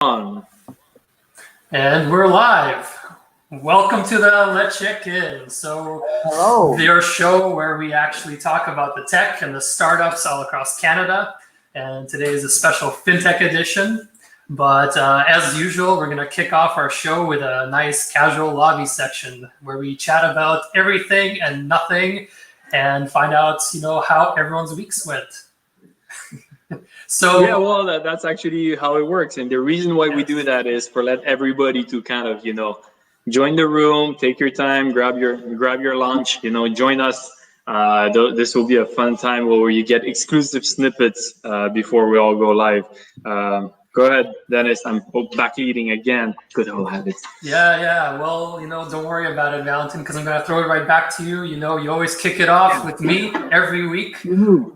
On. And we're live. Welcome to the Let's Check-in. So, their show where we actually talk about the tech and the startups all across Canada. And today is a special Fintech edition. But as usual, we're going to kick off our show with a nice casual lobby section where we chat about everything and nothing and find out, how everyone's weeks went. So yeah, well, that's actually how it works, and the reason why we do that is for let everybody to kind of join the room, take your time, grab your lunch, join us. This will be a fun time where you get exclusive snippets before we all go live. Go ahead, Dennis. I'm back leading again. Good old habits. Yeah. Well, don't worry about it, Valentin, because I'm going to throw it right back to you. You always kick it off with me every week.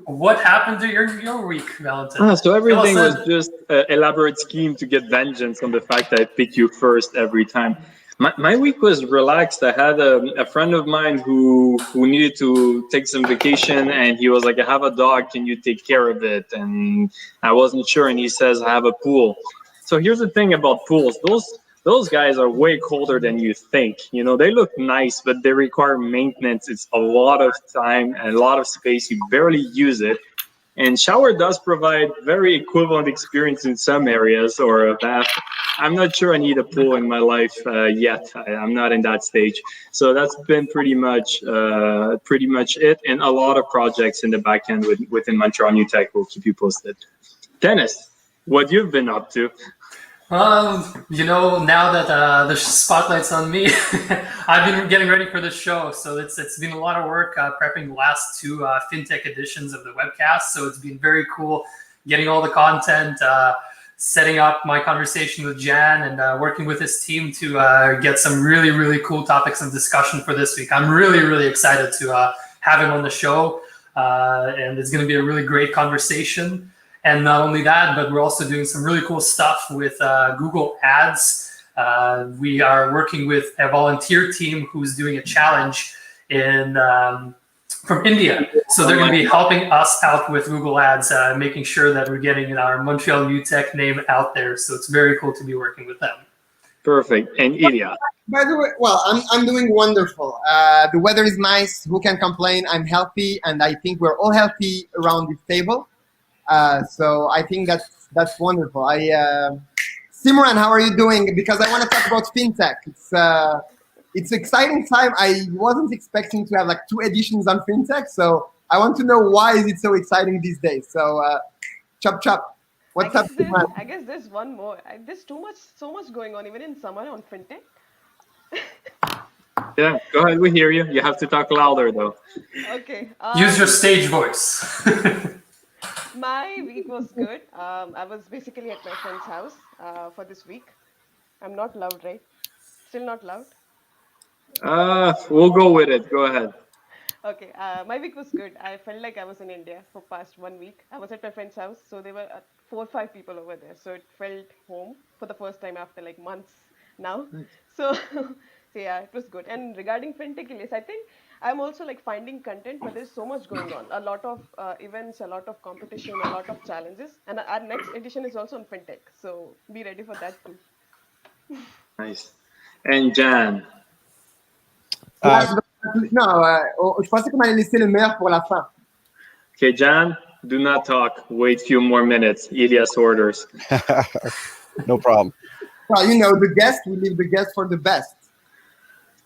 What happened to your week, Valentin? So everything was just an elaborate scheme to get vengeance on the fact that I pick you first every time. My week was relaxed. I had a friend of mine who needed to take some vacation, and he was like, I have a dog, can you take care of it? And I wasn't sure, and he says, I have a pool. So here's the thing about pools. Those guys are way colder than you think. They look nice, but they require maintenance. It's a lot of time and a lot of space. You barely use it. And shower does provide very equivalent experience in some areas, or a bath. I'm not sure I need a pool in my life yet. I'm not in that stage. So that's been pretty much it. And a lot of projects in the back end within Montreal New Tech will keep you posted. Dennis, what you've been up to? Now that the spotlight's on me, I've been getting ready for the show. So it's been a lot of work prepping the last two Fintech editions of the webcast. So it's been very cool getting all the content, setting up my conversation with Jan, and working with his team to get some really, really cool topics of discussion for this week. I'm really, really excited to have him on the show, and it's going to be a really great conversation. And not only that, but we're also doing some really cool stuff with Google Ads. We are working with a volunteer team who's doing a challenge from India. So they're going to be helping us out with Google Ads, making sure that we're getting our Montreal New Tech name out there. So it's very cool to be working with them. Perfect. And Ilya? By the way, well, I'm doing wonderful. The weather is nice. Who can complain? I'm healthy, and I think we're all healthy around this table. So I think that's wonderful. Simran, how are you doing? Because I want to talk about fintech. It's an exciting time. I wasn't expecting to have like 2 editions on fintech, so I want to know why is it so exciting these days. So, chop. What's up, Simran? I guess there's one more. There's so much going on even in summer on fintech. Yeah, go ahead. We hear you. You have to talk louder though. Okay. Use your stage voice. My week was good. I was basically at my friend's house for this week. I'm not loud, right? Still not loud? We'll go with it. Go ahead. Okay. My week was good. I felt like I was in India for past 1 week. I was at my friend's house, so there were 4 or 5 people over there. So it felt home for the first time after like months now. So yeah, it was good. And regarding fintech, I think I'm also like finding content, but there's so much going on. A lot of events, a lot of competition, a lot of challenges. And our next edition is also on fintech. So be ready for that too. Nice. And Jan? Je pensais qu'on allait laisser le meilleur pour la fin. Okay, Jan, do not talk. Wait a few more minutes. Ilya's orders. No problem. Well, the guest, we leave the guest for the best.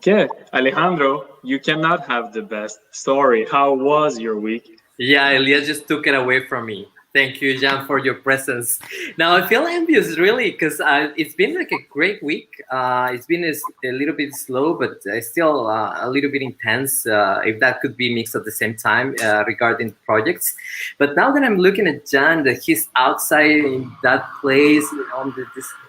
Okay, Alejandro, you cannot have the best. Sorry, how was your week? Yeah, Elias just took it away from me. Thank you, Jan, for your presence. Now, I feel envious, really, because it's been like a great week. It's been a little bit slow, but still a little bit intense, if that could be mixed at the same time regarding projects. But now that I'm looking at Jan, that he's outside in that place on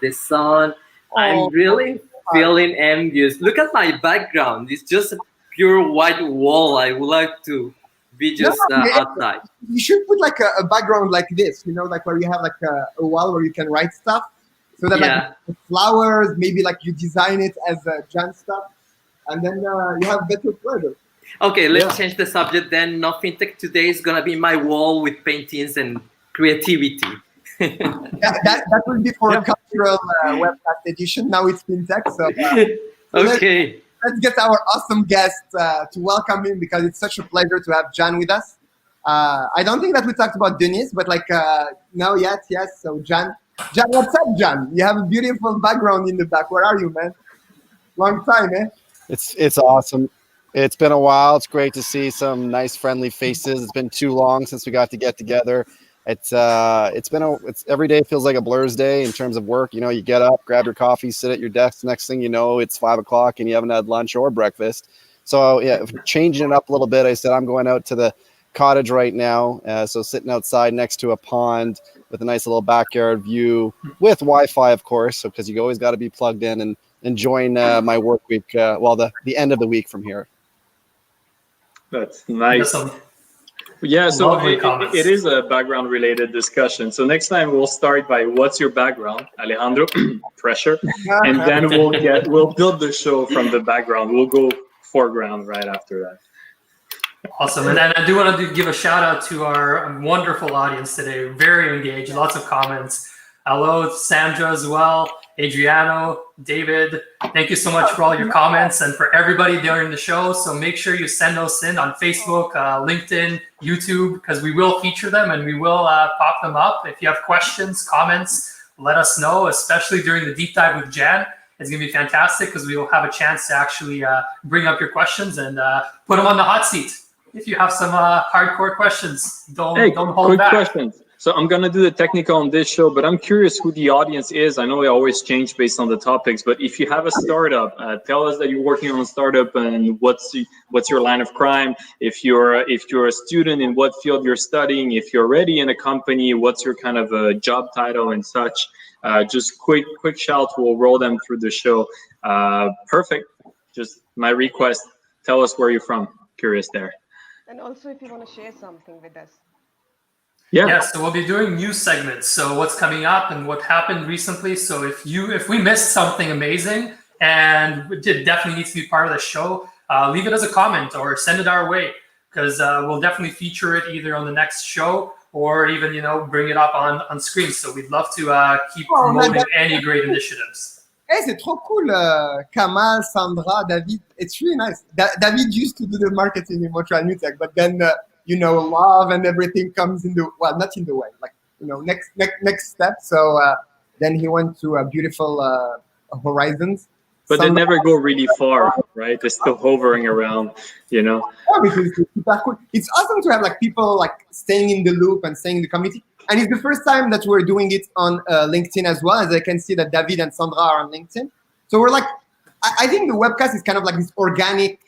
the sun, I'm really feeling envious. Look at my background. It's just a pure white wall. I would like to be just outside. You should put like a background like this, like where you have like a wall where you can write stuff. So that like flowers, maybe like you design it as Jan stuff, and then you have better pleasure. Okay, let's change the subject then. No fintech today is gonna be my wall with paintings and creativity. That will be for a cultural webcast edition. Now it's fintech. So Okay. let's get our awesome guest to welcome him, because it's such a pleasure to have Jan with us. I don't think that we talked about Denise, but no, yes. So Jan, what's up, Jan? You have a beautiful background in the back. Where are you, man? Long time, eh? It's awesome. It's been a while. It's great to see some nice, friendly faces. It's been too long since we got to get together. It's every day feels like a blur's day in terms of work. You know, you get up, grab your coffee, sit at your desk. Next thing you know, it's 5 o'clock and you haven't had lunch or breakfast. So yeah, changing it up a little bit. I said I'm going out to the cottage right now. So sitting outside next to a pond with a nice little backyard view with Wi-Fi, of course. So because you always got to be plugged in and enjoying my work week. The end of the week from here. That's nice. Yeah, so it is a background related discussion. So next time we'll start by what's your background, Alejandro, pressure, and then we'll build the show from the background. We'll go foreground right after that. Awesome. And then I do want to give a shout out to our wonderful audience today. Very engaged, lots of comments. Hello, Sandra as well, Adriano, David. Thank you so much for all your comments and for everybody during the show. So make sure you send those in on Facebook, LinkedIn, YouTube, because we will feature them and we will pop them up. If you have questions, comments, let us know, especially during the deep dive with Jan. It's going to be fantastic because we will have a chance to actually bring up your questions and put them on the hot seat. If you have some hardcore questions, don't hold back. Quick questions. So I'm going to do the technical on this show, but I'm curious who the audience is. I know we always change based on the topics, but if you have a startup, tell us that you're working on a startup and what's your line of crime. If you're a student, in what field you're studying. If you're already in a company, what's your kind of a job title and such. Just quick shouts. We'll roll them through the show. Perfect. Just my request. Tell us where you're from. Curious there. And also if you want to share something with us. Yeah, so we'll be doing news segments. So what's coming up and what happened recently. So if we missed something amazing and it definitely needs to be part of the show, leave it as a comment or send it our way, because we'll definitely feature it either on the next show or even, bring it up on screen. So we'd love to keep promoting any great initiatives. Hey, c'est trop cool. Kamal, Sandra, David. It's really nice. David used to do the marketing in Montreal New Tech, but then love and everything comes not in the way, next step. So then he went to a beautiful horizons. But they never go really far, right? They're still hovering around, Yeah, because it's awesome to have people staying in the loop and staying in the community. And it's the first time that we're doing it on LinkedIn as well, as I can see that David and Sandra are on LinkedIn. So we're I think the webcast is kind of this organic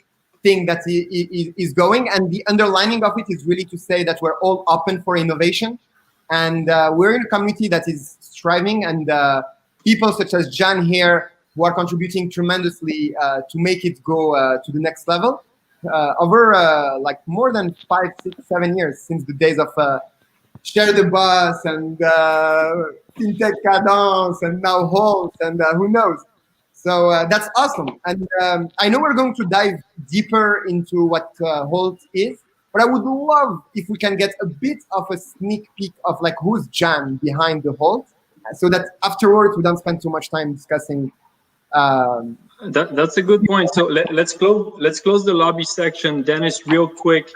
thing that is going, and the underlining of it is really to say that we're all open for innovation, and we're in a community that is striving, and people such as Jan here who are contributing tremendously to make it go to the next level over more than 5, 6, 7 years since the days of Share the Bus and Fintech Cadence and now Holt and who knows. So that's awesome. And I know we're going to dive deeper into what Holt is, but I would love if we can get a bit of a sneak peek of who's Jan behind the Holt, so that afterwards we don't spend too much time discussing. That's a good point. So let's close the lobby section. Dennis, real quick,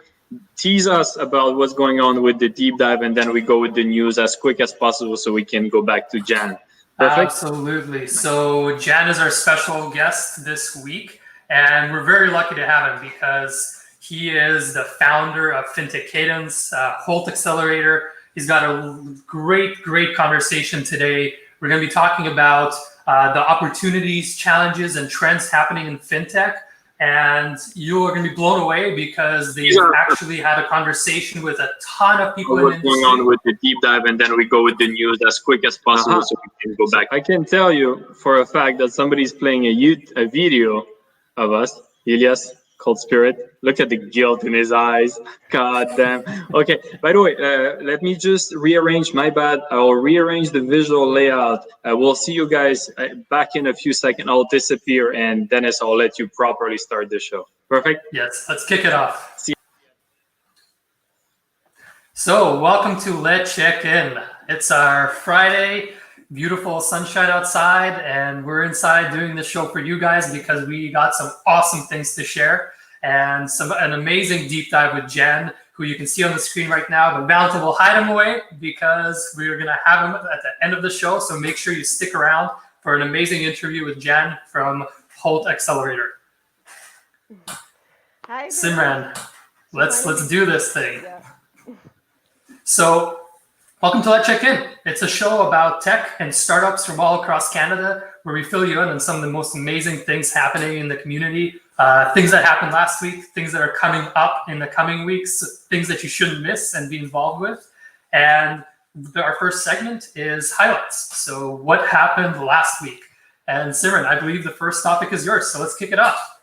tease us about what's going on with the deep dive, and then we go with the news as quick as possible so we can go back to Jan. Perfect. Absolutely. So Jan is our special guest this week, and we're very lucky to have him because he is the founder of Fintech Cadence, Holt Accelerator. He's got a great conversation today. We're going to be talking about the opportunities, challenges, and trends happening in fintech. And you are going to be blown away because they've actually had a conversation with a ton of people in the industry. What's going on with the deep dive, and then we go with the news as quick as possible so we can go back. I can tell you for a fact that somebody's playing a video of us, Elias, called Spirit. Look at the guilt in his eyes. God damn. Okay, by the way, let me just rearrange, my bad. I'll rearrange the visual layout. We'll see you guys back in a few seconds. I'll disappear, and Dennis, I'll let you properly start the show. Perfect? Yes, let's kick it off. So welcome to Let's Check In. It's our Friday, beautiful sunshine outside, and we're inside doing this show for you guys because we got some awesome things to share and an amazing deep dive with Jan, who you can see on the screen right now. But Valentin will hide him away because we're going to have him at the end of the show. So make sure you stick around for an amazing interview with Jan from Holt Accelerator. Hi, Simran, let's do this thing. Yeah. So, welcome to Checkin. It's a show about tech and startups from all across Canada, where we fill you in on some of the most amazing things happening in the community, things that happened last week, things that are coming up in the coming weeks, things that you shouldn't miss and be involved with. And our first segment is highlights. So, what happened last week? And Simran, I believe the first topic is yours. So let's kick it off.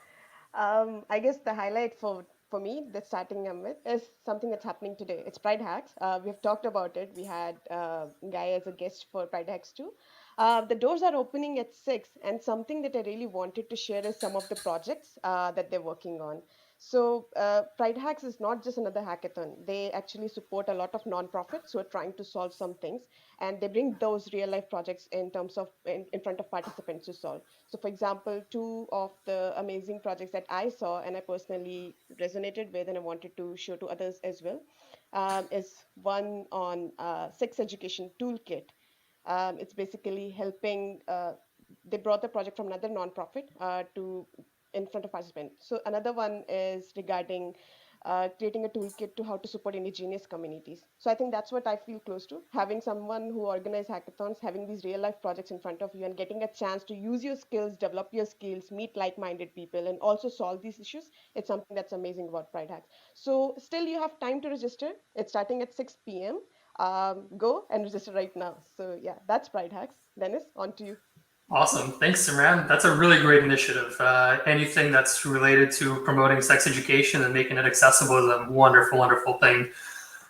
I guess the highlight for me, the starting with, is something that's happening today. It's Pride Hacks. We've talked about it. We had Guy as a guest for Pride Hacks too. The doors are opening at 6, and something that I really wanted to share is some of the projects that they're working on. So Pride Hacks is not just another hackathon. They actually support a lot of nonprofits who are trying to solve some things, and they bring those real life projects in terms of in front of participants to solve. So, for example, two of the amazing projects that I saw and I personally resonated with and I wanted to show to others as well is one on sex education toolkit. It's basically helping. They brought the project from another nonprofit to in front of participants. So another one is regarding creating a toolkit to how to support indigenous communities. So I think that's what I feel close to, having someone who organize hackathons, having these real life projects in front of you and getting a chance to use your skills, develop your skills, meet like-minded people and also solve these issues. It's something that's amazing about Pride Hacks. So still you have time to register. It's starting at 6 p.m. Go and register right now. So yeah, that's Pride Hacks. Dennis, on to you. Awesome. Thanks, Simran. That's a really great initiative. Anything that's related to promoting sex education and making it accessible is a wonderful, wonderful thing.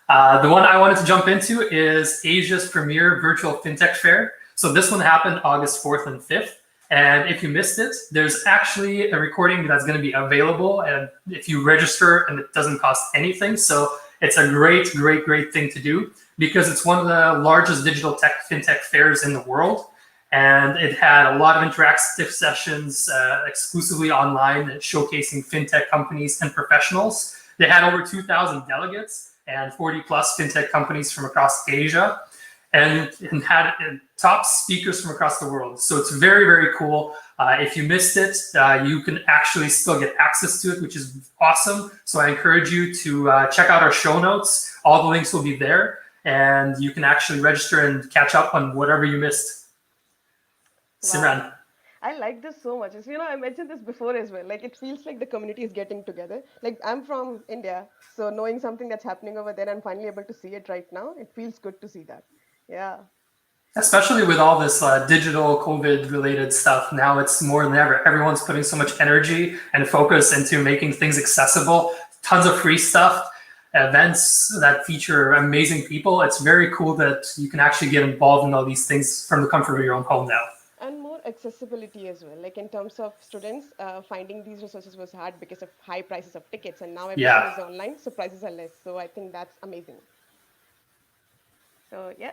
The one I wanted to jump into is Asia's premier virtual fintech fair. So this one happened August 4th and 5th. And if you missed it, there's actually a recording that's going to be available. And if you register, and it doesn't cost anything. So it's a great, great, great thing to do because it's one of the largest digital fintech fairs in the world. And it had a lot of interactive sessions exclusively online showcasing fintech companies and professionals. They had over 2,000 delegates and 40 plus fintech companies from across Asia and had top speakers from across the world. So it's very, very cool. If you missed it, you can actually still get access to it, which is awesome. So I encourage you to check out our show notes. All the links will be there and you can actually register and catch up on whatever you missed. Simran. Wow. I like this so much. You know, I mentioned this before as well. Like, it feels like the community is getting together. Like, I'm from India, so knowing something that's happening over there, I'm finally able to see it right now. It feels good to see that. Yeah. Especially with all this digital COVID-related stuff, now it's more than ever. Everyone's putting so much energy and focus into making things accessible. Tons of free stuff, events that feature amazing people. It's very cool that you can actually get involved in all these things from the comfort of your own home now. And more accessibility as well. Like in terms of students, finding these resources was hard because of high prices of tickets, and now everything is online, so prices are less. So I think that's amazing. So yeah,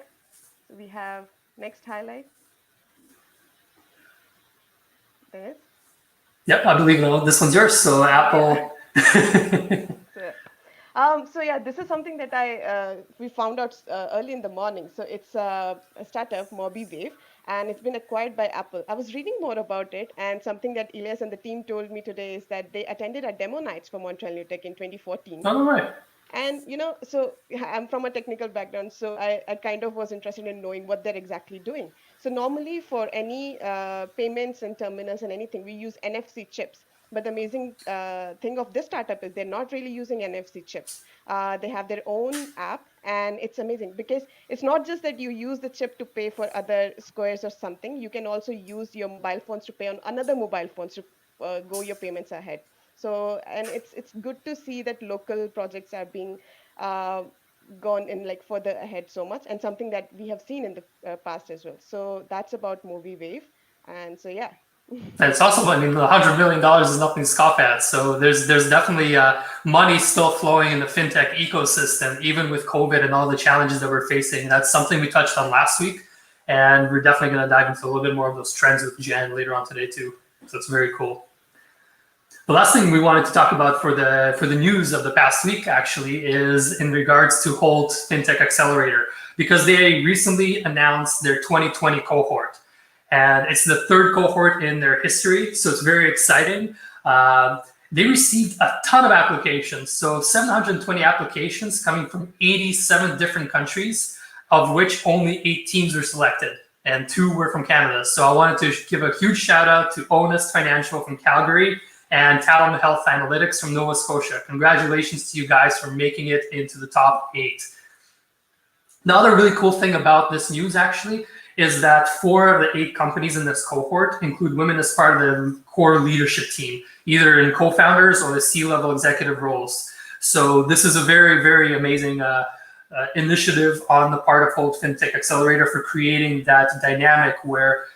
so we have next highlight. Dennis? Yep, I believe this one's yours. So Apple. So yeah, this is something that we found out early in the morning. So it's a startup, Mobby Wave, and it's been acquired by Apple. I was reading more about it, and something that Elias and the team told me today is that they attended a demo nights for Montreal New Tech in 2014. Oh, right. And you know, so I'm from a technical background, so I kind of was interested in knowing what they're exactly doing. So normally for any payments and terminals and anything, we use NFC chips. But the amazing thing of this startup is they're not really using NFC chips. They have their own app, and it's amazing because it's not just that you use the chip to pay for other squares or something. You can also use your mobile phones to pay on another mobile phones to go your payments ahead. So, and it's good to see that local projects are being gone in like further ahead so much, and something that we have seen in the past as well. So that's about Mobby Wave, and so yeah. And it's also, I mean, $100 million is nothing to scoff at. So there's definitely money still flowing in the fintech ecosystem, even with COVID and all the challenges that we're facing. That's something we touched on last week. And we're definitely going to dive into a little bit more of those trends with Jen later on today too. So it's very cool. The last thing we wanted to talk about for the news of the past week actually is in regards to Holt Fintech Accelerator, because they recently announced their 2020 cohort. And it's the third cohort in their history, so it's very exciting. They received a ton of applications, so 720 applications coming from 87 different countries, of which only 8 teams were selected, and 2 were from Canada. So I wanted to give a huge shout out to Honest Financial from Calgary and Talon Health Analytics from Nova Scotia. Congratulations to you guys for making it into the top 8. The other really cool thing about this news actually is that 4 of the 8 companies in this cohort include women as part of the core leadership team, either in co-founders or the C-level executive roles. So this is a very, very amazing initiative on the part of Holt Fintech Accelerator for creating that dynamic where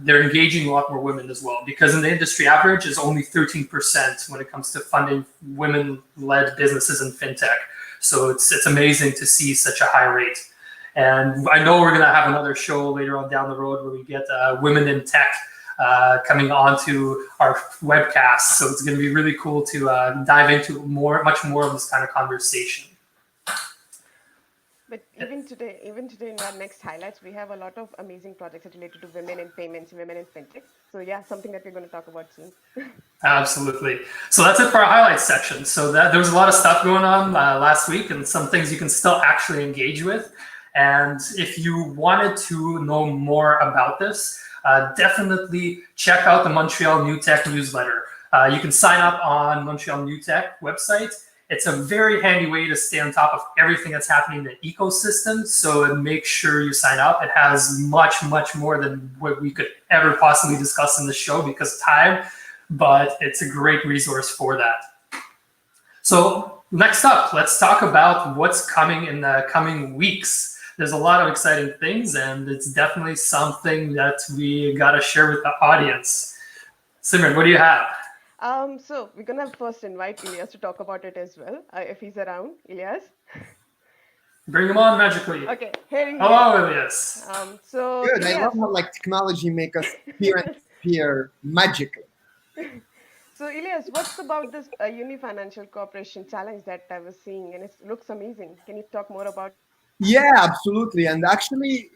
they're engaging a lot more women as well, because in the industry average is only 13% when it comes to funding women-led businesses in fintech. So it's amazing to see such a high rate. And I know we're going to have another show later on down the road where we get women in tech coming onto our webcast. So it's going to be really cool to dive into much more of this kind of conversation. But even today in our next highlights, we have a lot of amazing projects related to women in payments, women in fintech. So yeah, something that we're going to talk about soon. Absolutely. So that's it for our highlights section. So there was a lot of stuff going on last week and some things you can still actually engage with. And if you wanted to know more about this, definitely check out the Montreal New Tech newsletter. You can sign up on Montreal New Tech website. It's a very handy way to stay on top of everything that's happening in the ecosystem. So make sure you sign up. It has much, much more than what we could ever possibly discuss in the show because of time, but it's a great resource for that. So next up, let's talk about what's coming in the coming weeks. There's a lot of exciting things, and it's definitely something that we got to share with the audience. Simran, what do you have? So we're going to first invite Ilyas to talk about it as well, if he's around. Ilyas? Bring him on magically. Okay, here he is. Hello, Ilyas. So Good. Ilyas, I love how technology make us appear and appear magically. So Ilyas, what's about this Uni Financial Corporation challenge that I was seeing, and it looks amazing. Can you talk more about? Yeah, absolutely. And actually,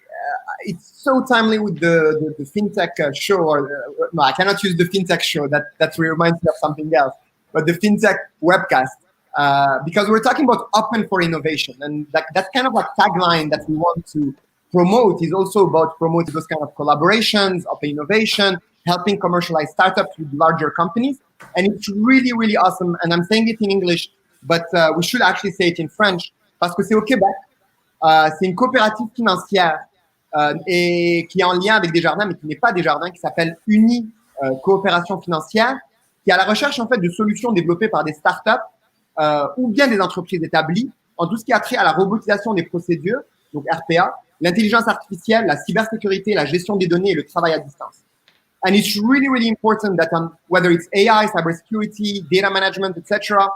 it's so timely with the fintech show. No, I cannot use the fintech show. That reminds me of something else. But the fintech webcast, because we're talking about open for innovation, and that kind of like tagline that we want to promote is also about promoting those kind of collaborations, open innovation, helping commercialize startups with larger companies. And it's really, really awesome. And I'm saying it in English, but we should actually say it in French, parce que c'est au Québec. C'est une coopérative financière et qui est en lien avec Desjardins, mais qui n'est pas Desjardins, qui s'appelle Uni Coopération Financière, qui est à la recherche en fait de solutions développées par des startups ou bien des entreprises établies en tout ce qui a trait à la robotisation des procédures, donc RPA, l'intelligence artificielle, la cybersécurité, la gestion des données et le travail à distance. And it's really, really important that whether it's AI, cybersecurity, data management, etc.,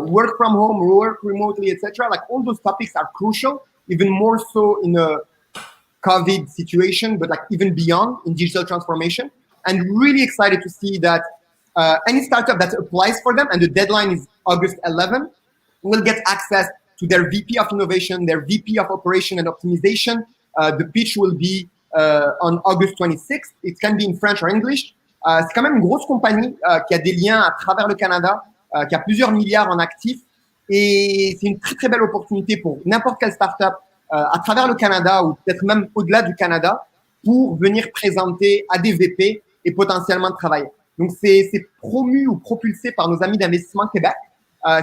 work from home, work remotely, etc. Like all those topics are crucial, even more so in a COVID situation, but like even beyond in digital transformation. And really excited to see that any startup that applies for them, and the deadline is August 11, will get access to their VP of Innovation, their VP of Operation and Optimization. The pitch will be on August 26th. It can be in French or English. C'est quand même une grosse compagnie qui a des liens à travers le Canada, qui a plusieurs milliards en actifs. Et c'est une très, très belle opportunité pour n'importe quelle startup à travers le Canada ou peut-être même au-delà du Canada pour venir présenter à des VP et potentiellement travailler. Donc, c'est promu ou propulsé par nos amis d'Investissement Québec.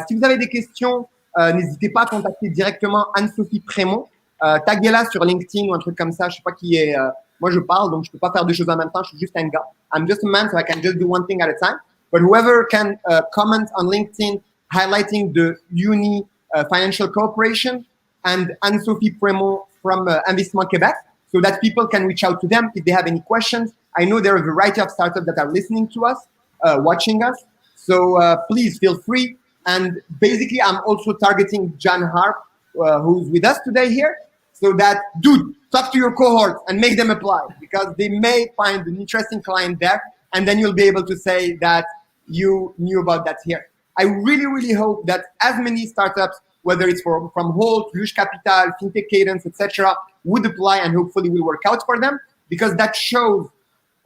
Si vous avez des questions, n'hésitez pas à contacter directement Anne-Sophie Prémont. Taguez-la sur LinkedIn ou un truc comme ça. Je sais pas qui est... moi, je parle, donc je peux pas faire deux choses en même temps. Je suis juste un gars. I'm just a man, so I can just do one thing at a time. But whoever can comment on LinkedIn highlighting the Uni Financial Corporation and Anne-Sophie Prémont from Investissement Québec, so that people can reach out to them if they have any questions. I know there are a variety of startups that are listening to us, watching us. So please feel free. And basically, I'm also targeting John Harp, who's with us today here, so that, dude, talk to your cohort and make them apply, because they may find an interesting client there, and then you'll be able to say that you knew about that here. I really, really hope that as many startups, whether it's from Holt, Luge Capital, Fintech Cadence, etc., would apply and hopefully will work out for them, because that shows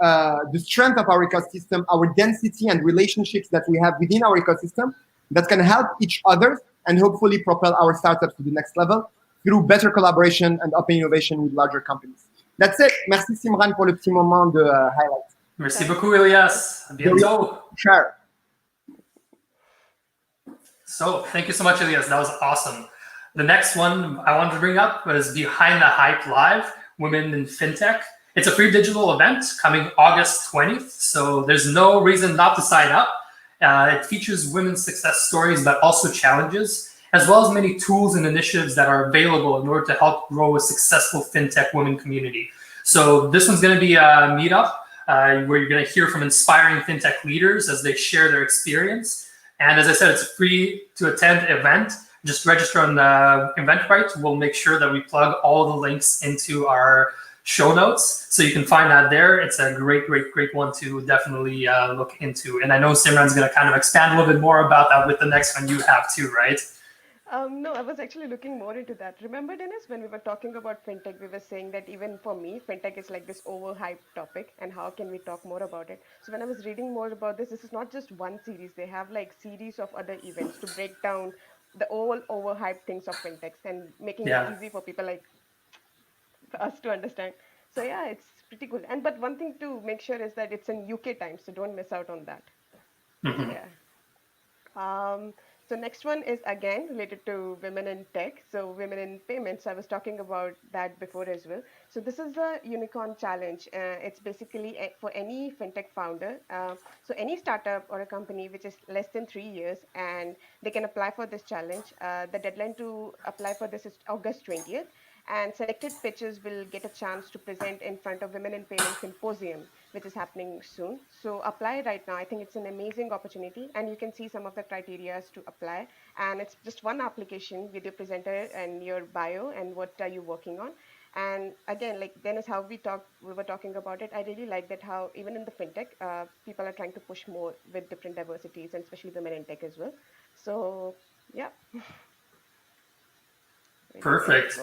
the strength of our ecosystem, our density and relationships that we have within our ecosystem that can help each other and hopefully propel our startups to the next level through better collaboration and open innovation with larger companies. That's it. Merci Simran pour le petit moment de highlight. Merci beaucoup, Elias. À bientôt. Sure. So thank you so much, Elias. That was awesome. The next one I wanted to bring up was Behind the Hype Live, Women in Fintech. It's a free digital event coming August 20th, so there's no reason not to sign up. It features women's success stories, but also challenges, as well as many tools and initiatives that are available in order to help grow a successful fintech women community. So this one's going to be a meetup where you're going to hear from inspiring fintech leaders as they share their experience. And as I said, it's a free to attend event. Just register on the Eventbrite. We'll make sure that we plug all the links into our show notes, so you can find that there. It's a great one to definitely look into. And I know Simran's going to kind of expand a little bit more about that with the next one you have too, right? No, I was actually looking more into that. Remember, Dennis, when we were talking about fintech, we were saying that even for me, fintech is like this overhyped topic, and how can we talk more about it? So when I was reading more about this is not just one series. They have like series of other events to break down the all overhyped things of fintechs and making it easy for people like us to understand. So yeah, it's pretty cool. But one thing to make sure is that it's in UK time, so don't miss out on that. Mm-hmm. Yeah. So next one is again related to women in tech. So women in payments. I was talking about that before as well. So this is the Unicorn Challenge. It's basically for any fintech founder. So any startup or a company which is less than 3 years, and they can apply for this challenge. The deadline to apply for this is August 20th. And selected pitches will get a chance to present in front of Women in Payments Symposium, which is happening soon. So apply right now. I think it's an amazing opportunity, and you can see some of the criteria to apply. And it's just one application with your presenter and your bio and what are you working on. And again, like Dennis, how we were talking about it, I really like that how even in the fintech, people are trying to push more with different diversities, and especially women in tech as well. So yeah. Perfect.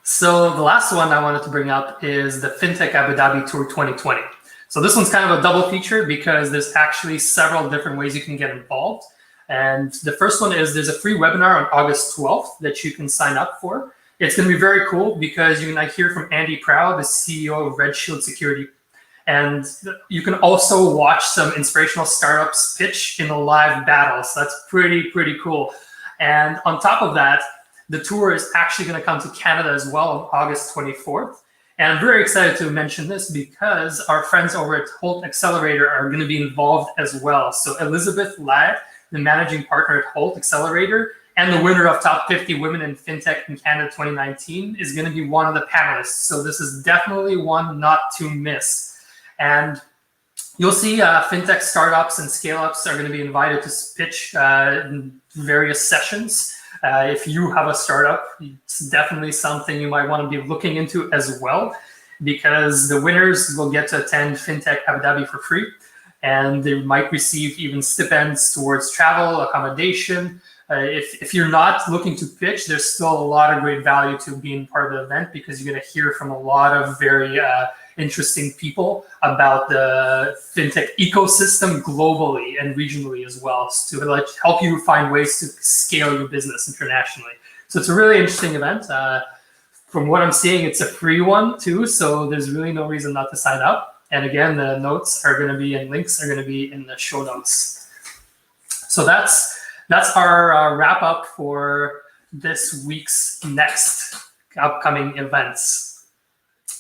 So the last one I wanted to bring up is the Fintech Abu Dhabi Tour 2020. So this one's kind of a double feature because there's actually several different ways you can get involved. And the first one is there's a free webinar on August 12th that you can sign up for. It's going to be very cool because you can hear from Andy Proud, the CEO of Red Shield Security. And you can also watch some inspirational startups pitch in a live battle. So that's pretty cool. And on top of that, the tour is actually going to come to Canada as well on August 24th. And I'm very excited to mention this because our friends over at Holt Accelerator are going to be involved as well. So Elizabeth Ladd, the managing partner at Holt Accelerator and the winner of Top 50 Women in Fintech in Canada 2019, is going to be one of the panelists. So this is definitely one not to miss. And you'll see fintech startups and scale-ups are going to be invited to pitch in various sessions. If you have a startup, it's definitely something you might want to be looking into as well, because the winners will get to attend Fintech Abu Dhabi for free, and they might receive even stipends towards travel, accommodation. If you're not looking to pitch, there's still a lot of great value to being part of the event, because you're going to hear from a lot of very interesting people about the fintech ecosystem globally and regionally as well, to help you find ways to scale your business internationally. So it's a really interesting event. From what I'm seeing, it's a free one too, so there's really no reason not to sign up. And again, the notes are going to be, and links are going to be in the show notes. So that's our wrap up for this week's next upcoming events.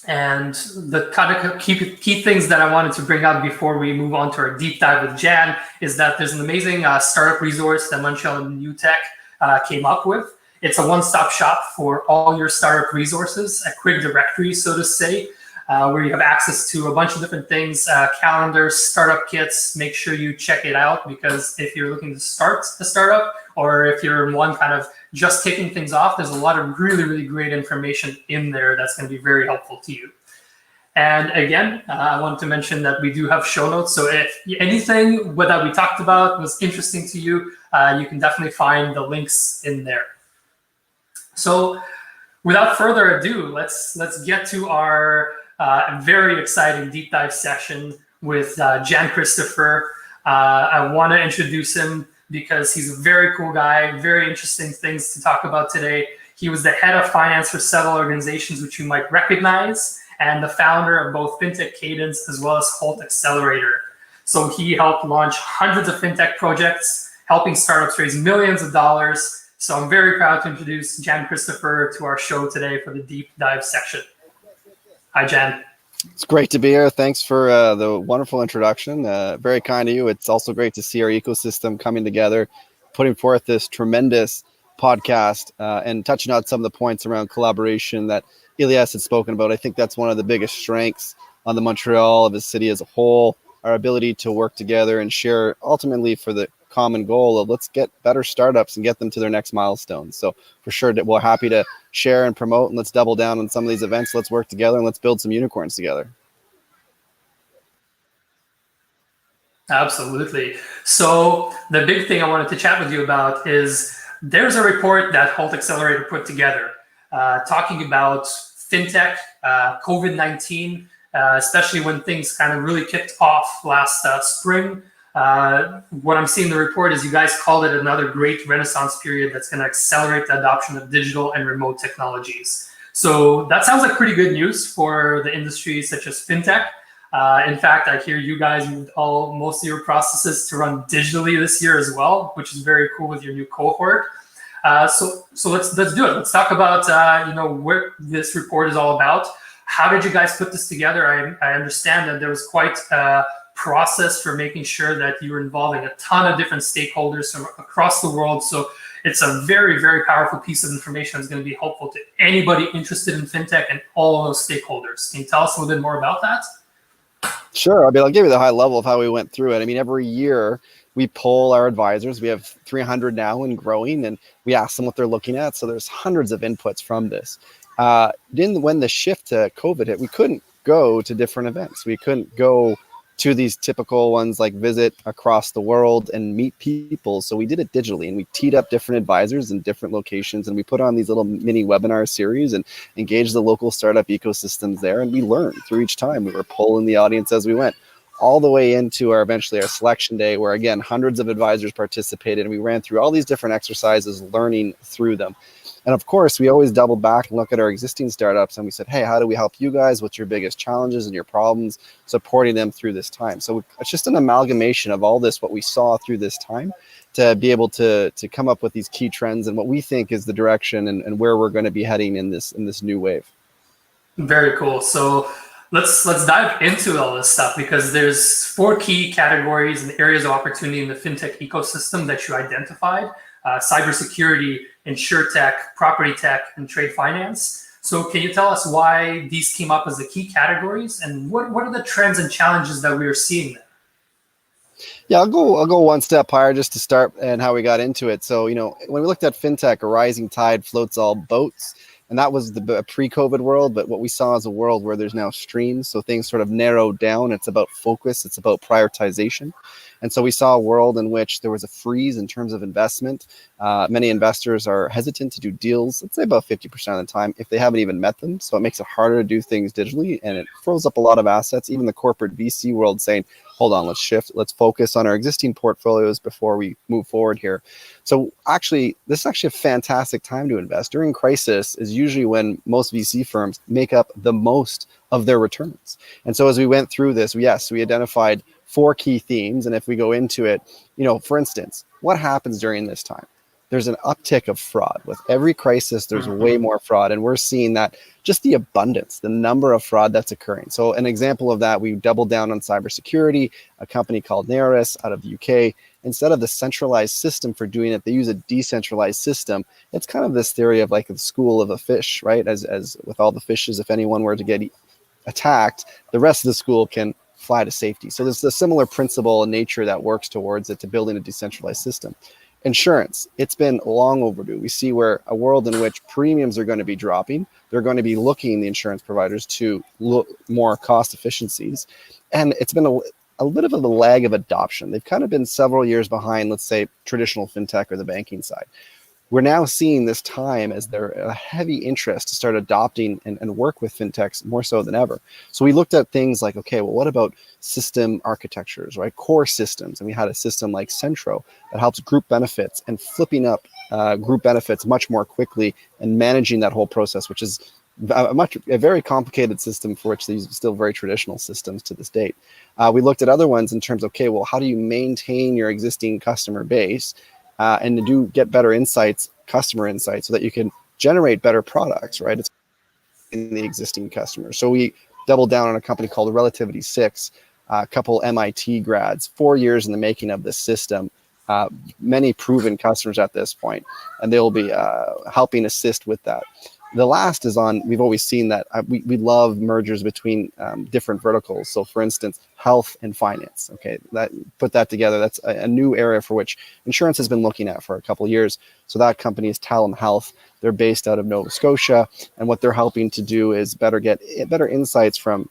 And the kind of key things that I wanted to bring up before we move on to our deep dive with Jan is that there's an amazing startup resource that Montreal New Tech came up with. It's a one-stop shop for all your startup resources, a quick directory, so to say. where you have access to a bunch of different things, calendars, startup kits. Make sure you check it out, because if you're looking to start a startup, or if you're one kind of just kicking things off, there's a lot of really, really great information in there that's going to be very helpful to you. And again, I wanted to mention that we do have show notes. So if anything that we talked about was interesting to you, you can definitely find the links in there. So without further ado, let's get to our very exciting deep dive session with Jan Christopher. I want to introduce him because he's a very cool guy, very interesting things to talk about today. He was the head of finance for several organizations which you might recognize, and the founder of both Fintech Cadence as well as Holt Accelerator. So he helped launch hundreds of fintech projects, helping startups raise millions of dollars. So I'm very proud to introduce Jan Christopher to our show today for the deep dive section. Hi, Jan. It's great to be here. Thanks for the wonderful introduction. Very kind of you. It's also great to see our ecosystem coming together, putting forth this tremendous podcast and touching on some of the points around collaboration that Elias had spoken about. I think that's one of the biggest strengths on the Montreal of the city as a whole, our ability to work together and share ultimately for the common goal of let's get better startups and get them to their next milestone. So for sure that we're happy to share and promote, and let's double down on some of these events. Let's work together and let's build some unicorns together. Absolutely. So the big thing I wanted to chat with you about is there's a report that Holt Accelerator put together talking about fintech, COVID-19, especially when things kind of really kicked off last spring. What I'm seeing in the report is you guys called it another great renaissance period that's going to accelerate the adoption of digital and remote technologies. So that sounds like pretty good news for the industry such as fintech. In fact, I hear you guys moved most of your processes to run digitally this year as well, which is very cool with your new cohort. So let's do it. Let's talk about what this report is all about. How did you guys put this together? I understand that there was quite a process for making sure that you were involving a ton of different stakeholders from across the world. So it's a very, very powerful piece of information that's going to be helpful to anybody interested in fintech and all of those stakeholders. Can you tell us a little bit more about that? Sure. I mean, I'll give you the high level of how we went through it. I mean, every year we poll our advisors. We have 300 now and growing, and we ask them what they're looking at. So there's hundreds of inputs from this. When the shift to COVID hit, we couldn't go to different events. We couldn't go to these typical ones like visit across the world and meet people. So we did it digitally, and we teed up different advisors in different locations, and we put on these little mini webinar series and engaged the local startup ecosystems there. And we learned through each time. We were polling the audience as we went, all the way into eventually our selection day, where again, hundreds of advisors participated, and we ran through all these different exercises, learning through them. And of course, we always double back and look at our existing startups, and we said, hey, how do we help you guys? What's your biggest challenges and your problems, supporting them through this time? So it's just an amalgamation of all this, what we saw through this time, to be able to come up with these key trends and what we think is the direction and where we're going to be heading in this new wave. Very cool. So let's dive into all this stuff, because there's 4 key categories and areas of opportunity in the fintech ecosystem that you identified: cybersecurity, insurtech, property tech, and trade finance. So can you tell us why these came up as the key categories, and what are the trends and challenges that we are seeing there? Yeah, I'll go one step higher just to start and how we got into it. So, when we looked at fintech, a rising tide floats all boats. And that was the pre-COVID world. But what we saw is a world where there's now streams. So things sort of narrowed down. It's about focus. It's about prioritization. And so we saw a world in which there was a freeze in terms of investment. Many investors are hesitant to do deals, let's say about 50% of the time, if they haven't even met them. So it makes it harder to do things digitally, and it froze up a lot of assets. Even the corporate VC world saying, hold on, let's shift. Let's focus on our existing portfolios before we move forward here. So actually, this is actually a fantastic time to invest. During crisis is usually when most VC firms make up the most of their returns. And so as we went through this, we identified 4 key themes. And if we go into it, for instance, what happens during this time? There's an uptick of fraud. With every crisis, there's way more fraud. And we're seeing that just the abundance, the number of fraud that's occurring. So an example of that, we doubled down on cybersecurity. A company called Neris out of the UK, instead of the centralized system for doing it, they use a decentralized system. It's kind of this theory of like the school of a fish, right? As with all the fishes, if anyone were to get attacked, the rest of the school can fly to safety. So there's a similar principle in nature that works towards it, to building a decentralized system. Insurance, it's been long overdue. We see where a world in which premiums are going to be dropping. They're going to be looking, the insurance providers, to look more cost efficiencies. And it's been a bit of a lag of adoption. They've kind of been several years behind, let's say, traditional fintech or the banking side. We're now seeing this time as there a heavy interest to start adopting and work with fintechs more so than ever. So we looked at things like, okay, well, what about system architectures, right? Core systems. And we had a system like Centro that helps group benefits and flipping up group benefits much more quickly and managing that whole process, which is a very complicated system for which these are still very traditional systems to this date. We looked at other ones in terms of, okay, well, how do you maintain your existing customer base and to get better insights, customer insights, so that you can generate better products, right? It's in the existing customers. So we doubled down on a company called Relativity 6, a couple MIT grads, 4 years in the making of this system, many proven customers at this point, and they'll be helping assist with that. The last is on, we've always seen that we love mergers between different verticals. So for instance, health and finance, okay, put that together. That's a new area for which insurance has been looking at for a couple of years. So that company is Talem Health. They're based out of Nova Scotia. And what they're helping to do is get better insights from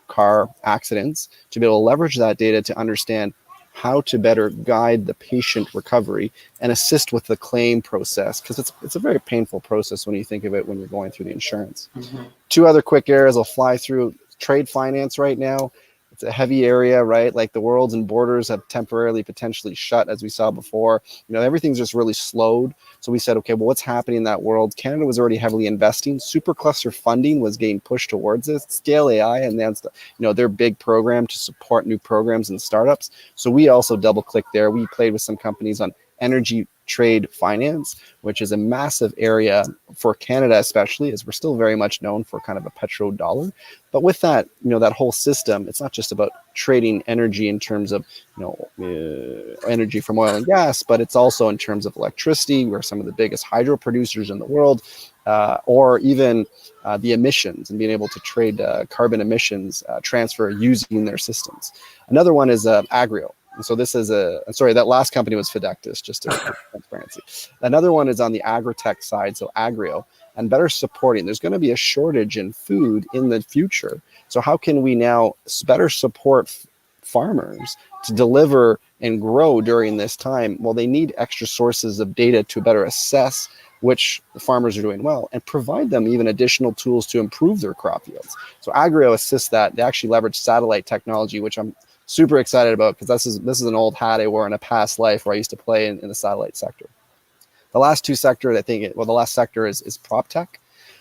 car accidents to be able to leverage that data to understand how to better guide the patient recovery and assist with the claim process, because it's a very painful process when you think of it when you're going through the insurance. Mm-hmm. Two other quick areas I'll fly through. Trade finance right now, it's a heavy area, right? Like the worlds and borders have temporarily potentially shut, as we saw before. Everything's just really slowed. So we said, okay, well, what's happening in that world? Canada was already heavily investing. Supercluster funding was getting pushed towards this. Scale AI announced, their big program to support new programs and startups. So we also double clicked there. We played with some companies on energy trade finance, which is a massive area for Canada, especially as we're still very much known for kind of a petrodollar. But with that, that whole system, it's not just about trading energy in terms of, energy from oil and gas, but it's also in terms of electricity. We're some of the biggest hydro producers in the world, or even the emissions and being able to trade carbon emissions transfer using their systems. Another one is Agrio. And so this is that last company was Fidectis, just for transparency. Another one is on the agri-tech side, so Agrio, and better supporting. There's going to be a shortage in food in the future. So how can we now better support farmers to deliver and grow during this time? Well, they need extra sources of data to better assess which the farmers are doing well and provide them even additional tools to improve their crop yields. So Agrio assists that. They actually leverage satellite technology, which I'm super excited about, because this is an old hat I wore in a past life where I used to play in the satellite sector. The last two sectors, the last sector is prop tech,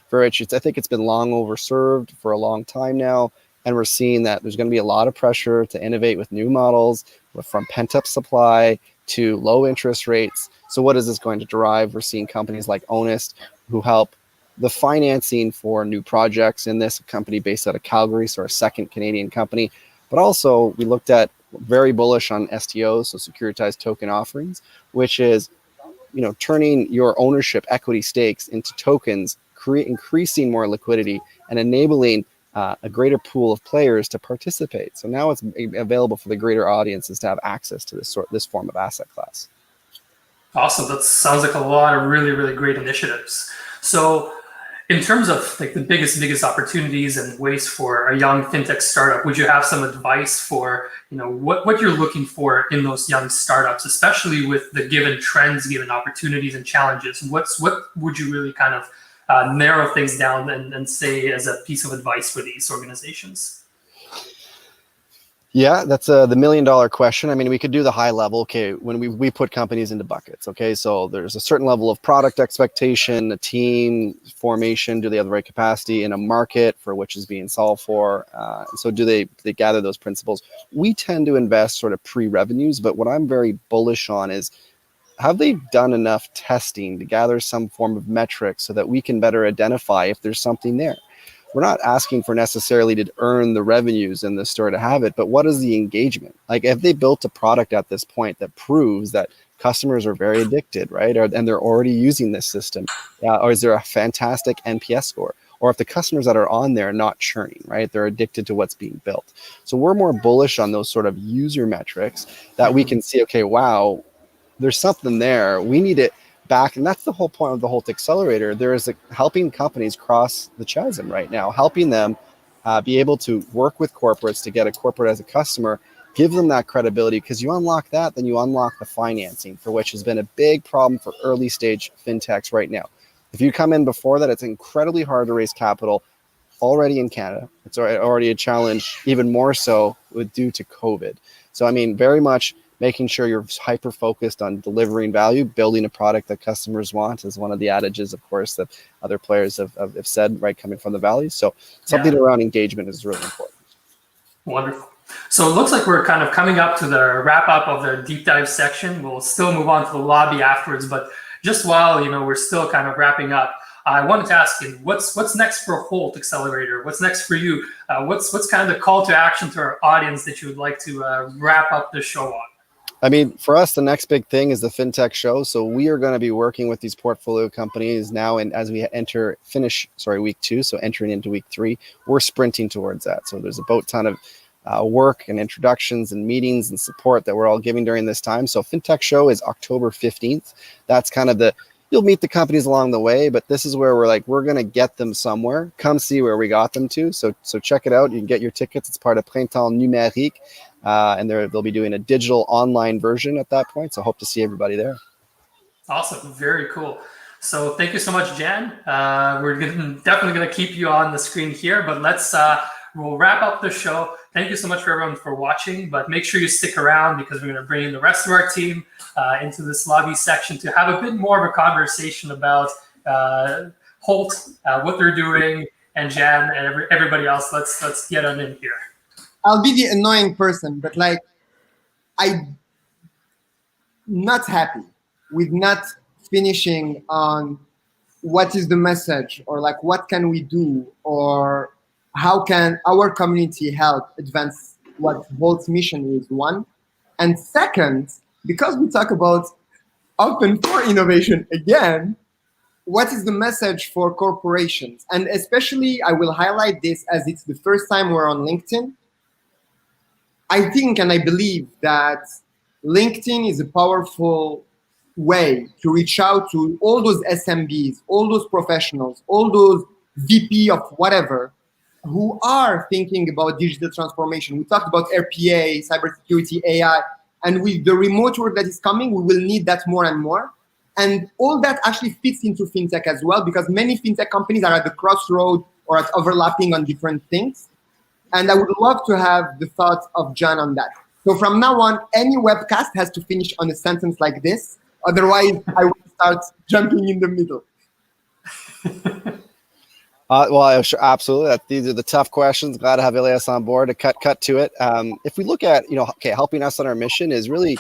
for which I think it's been long overserved for a long time now. And we're seeing that there's going to be a lot of pressure to innovate with new models, from pent-up supply to low interest rates. So what is this going to derive? We're seeing companies like Honest who help the financing for new projects in this, company based out of Calgary, so our second Canadian company. But also we looked at very bullish on STOs, so securitized token offerings, which is, turning your ownership equity stakes into tokens, increasing more liquidity and enabling a greater pool of players to participate. So now it's available for the greater audiences to have access to this form of asset class. Awesome. That sounds like a lot of really, really great initiatives. So in terms of like the biggest opportunities and ways for a young fintech startup, would you have some advice for, what you're looking for in those young startups, especially with the given trends, given opportunities and challenges? What would you really kind of narrow things down and say as a piece of advice for these organizations? Yeah, that's the $1 million question. I mean, we could do the high level. Okay, when we put companies into buckets. Okay, so there's a certain level of product expectation, a team formation. Do they have the right capacity in a market for which is being solved for? So do they gather those principles? We tend to invest sort of pre-revenues, but what I'm very bullish on is, have they done enough testing to gather some form of metrics so that we can better identify if there's something there? We're not asking for necessarily to earn the revenues in the store to have it, but what is the engagement? Like, have they built a product at this point that proves that customers are very addicted, right? And they're already using this system? Or is there a fantastic NPS score? or if the customers that are on there are not churning, right? They're addicted to what's being built. So we're more bullish on those sort of user metrics that we can see, okay, wow, there's something there. We need it back. And that's the whole point of the Holt Accelerator. There is helping companies cross the chasm right now, helping them be able to work with corporates to get a corporate as a customer, give them that credibility, because you unlock that, then you unlock the financing, for which has been a big problem for early stage fintechs right now. If you come in before that, it's incredibly hard to raise capital already in Canada. It's already a challenge, even more so due to COVID. So, I mean, very much making sure you're hyper focused on delivering value, building a product that customers want is one of the adages, of course, that other players have said, right, coming from the Valley. So something around engagement is really important. Wonderful. So it looks like we're kind of coming up to the wrap up of the deep dive section. We'll still move on to the lobby afterwards, but just while we're still kind of wrapping up, I wanted to ask you, what's next for Holt Accelerator? What's next for you? What's kind of the call to action to our audience that you would like to wrap up the show on? I mean, for us, the next big thing is the FinTech show. So we are going to be working with these portfolio companies now, and as we finish week 2, so entering into week 3, we're sprinting towards that. So there's a boat ton of work and introductions and meetings and support that we're all giving during this time. So FinTech show is October 15th. That's kind of you'll meet the companies along the way, but this is where we're going to get them somewhere. Come see where we got them to. So check it out. You can get your tickets. It's part of Printemps Numérique. And they'll be doing a digital online version at that point. So hope to see everybody there. Awesome. Very cool. So thank you so much, Jan. We're definitely going to keep you on the screen here, but we'll wrap up the show. Thank you so much for everyone for watching, but make sure you stick around because we're going to bring in the rest of our team into this lobby section to have a bit more of a conversation about Holt, what they're doing, and Jan and everybody else. Let's get on in here. I'll be the annoying person, but I'm not happy with not finishing on what is the message, or what can we do, or how can our community help advance what Holt's mission is, one. And second, because we talk about open for innovation again, what is the message for corporations? And especially, I will highlight this as it's the first time we're on LinkedIn. I think and I believe that LinkedIn is a powerful way to reach out to all those SMBs, all those professionals, all those VP of whatever, who are thinking about digital transformation. We talked about RPA, cybersecurity, AI, and with the remote work that is coming, we will need that more and more. And all that actually fits into fintech as well, because many fintech companies are at the crossroad or at overlapping on different things. And I would love to have the thoughts of John on that. So from now on, any webcast has to finish on a sentence like this. Otherwise, I will start jumping in the middle. Well, sure, absolutely. These are the tough questions. Glad to have Elias on board to cut to it. If we look at, helping us on our mission is really,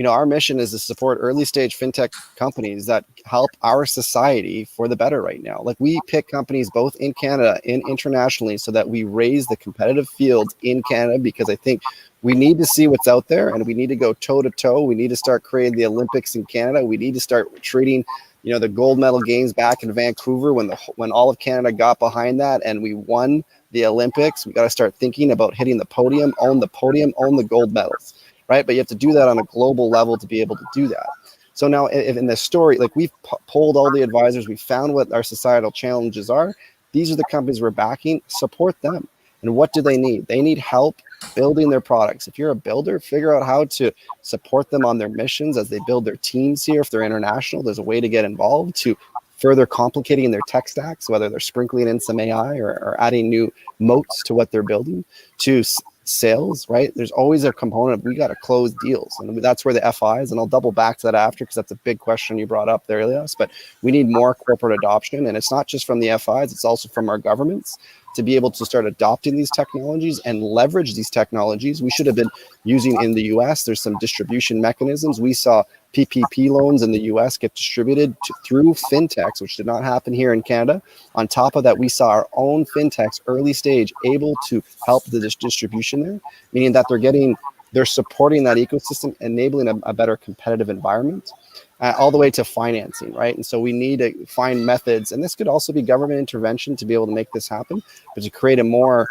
our mission is to support early stage fintech companies that help our society for the better right now. We pick companies both in Canada and internationally so that we raise the competitive field in Canada, because I think we need to see what's out there and we need to go toe to toe. We need to start creating the Olympics in Canada. We need to start treating the gold medal games back in Vancouver when all of Canada got behind that and we won the Olympics. We got to start thinking about hitting the podium, own the gold medals, right? But you have to do that on a global level to be able to do that. So now if in the story, we've polled all the advisors, we found what our societal challenges are. These are the companies we're backing, support them. And what do they need? They need help building their products. If you're a builder, figure out how to support them on their missions as they build their teams here. If they're international, there's a way to get involved to further complicating their tech stacks, whether they're sprinkling in some AI or adding new moats to what they're building, to sales, right? There's always a component of we got to close deals. And that's where the FIs, and I'll double back to that after because that's a big question you brought up there, Elias, but we need more corporate adoption. And it's not just from the FIs, it's also from our governments to be able to start adopting these technologies and leverage these technologies. We should have been using in the US. There's some distribution mechanisms. We saw PPP loans in the US get distributed through fintechs, which did not happen here in Canada. On top of that, we saw our own fintechs early stage able to help the distribution there, meaning that they're getting they're supporting that ecosystem, enabling a better competitive environment, all the way to financing, right? And so we need to find methods, and this could also be government intervention to be able to make this happen, but to create a more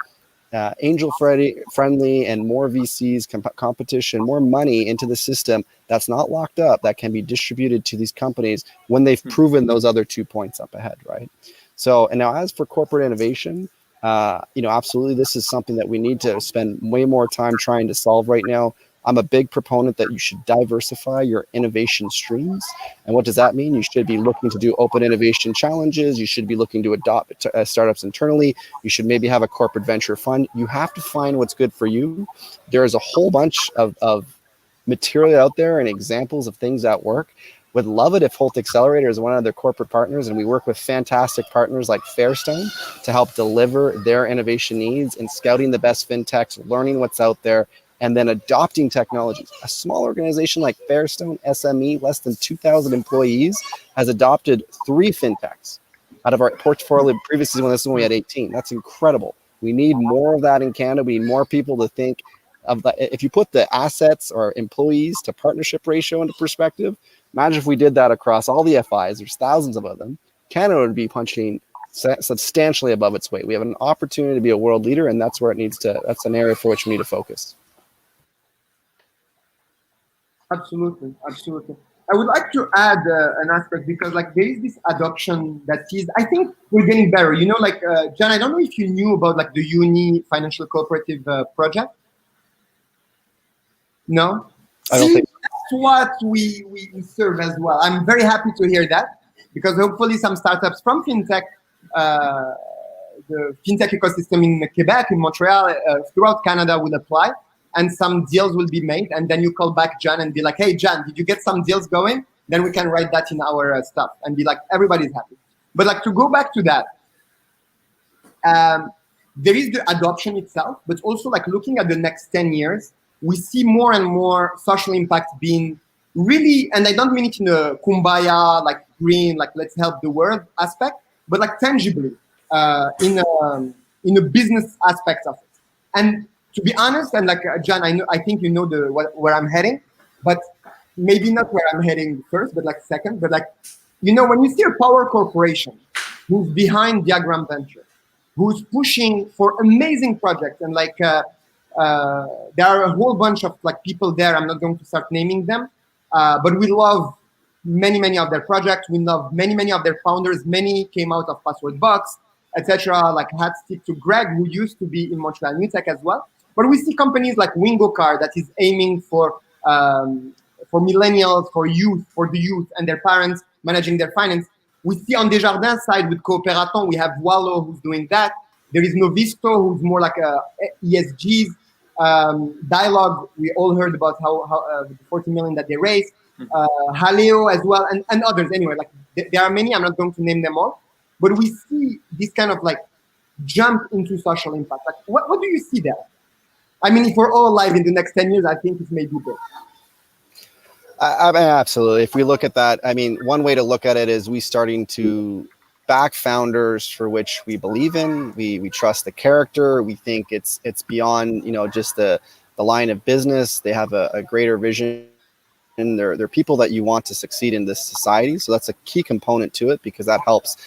angel friendly and more VCs competition, more money into the system that's not locked up, that can be distributed to these companies when they've proven those other 2 points up ahead, right? So, and now as for corporate innovation, absolutely, this is something that we need to spend way more time trying to solve right now. I'm a big proponent that you should diversify your innovation streams. And what does that mean? You should be looking to do open innovation challenges. You should be looking to adopt startups internally. You should maybe have a corporate venture fund. You have to find what's good for you. There is a whole bunch of material out there and examples of things that work. Would love it if Holt Accelerator is one of their corporate partners, and we work with fantastic partners like Fairstone to help deliver their innovation needs and scouting the best fintechs, learning what's out there, and then adopting technologies. A small organization like Fairstone, SME, less than 2,000 employees, has adopted 3 fintechs out of our portfolio. Previously, when we had 18. That's incredible. We need more of that in Canada. We need more people to think of that. If you put the assets or employees to partnership ratio into perspective, imagine if we did that across all the FIs. There's thousands of them. Canada would be punching substantially above its weight. We have an opportunity to be a world leader, and that's where it needs to. That's an area for which we need to focus. Absolutely. I would like to add an aspect, because there is this adoption that is, I think we're getting better. John, I don't know if you knew about the Uni Financial Cooperative project. No? I don't think. That's what we serve as well. I'm very happy to hear that, because hopefully some startups from fintech, the fintech ecosystem in Quebec, in Montreal, throughout Canada will apply, and some deals will be made. And then you call back John and be like, hey, John, did you get some deals going? Then we can write that in our stuff and be like, everybody's happy. But to go back to that, there is the adoption itself, but also looking at the next 10 years, we see more and more social impact being really, and I don't mean it in a kumbaya, green, let's help the world aspect, but tangibly in a business aspect of it. And to be honest, and John, I think you know where I'm heading, but maybe not where I'm heading first, but second. But when you see a power corporation who's behind Diagram Venture, who's pushing for amazing projects, and there are a whole bunch of people there. I'm not going to start naming them, but we love many of their projects. We love many of their founders. Many came out of Password Box, etc. Hats tip to Greg, who used to be in Montreal New Tech as well. But we see companies like Wingo Car that is aiming for millennials, for the youth and their parents, managing their finance. We see on Desjardins side with Cooperaton, we have Wallo who's doing that. There is Novisto, who's more ESGs. Dialogue, we all heard about how the 40 million that they raised. Haleo as well, and others. Anyway, there are many. I'm not going to name them all, but we see this kind of jump into social impact. What do you see there? I mean, if we're all alive in the next 10 years, I think it may be big. I mean, absolutely. If we look at that, I mean, one way to look at it is we starting to back founders for which we believe in. We trust the character. We think it's beyond just the line of business. They have a greater vision, and they're people that you want to succeed in this society. So that's a key component to it, because that helps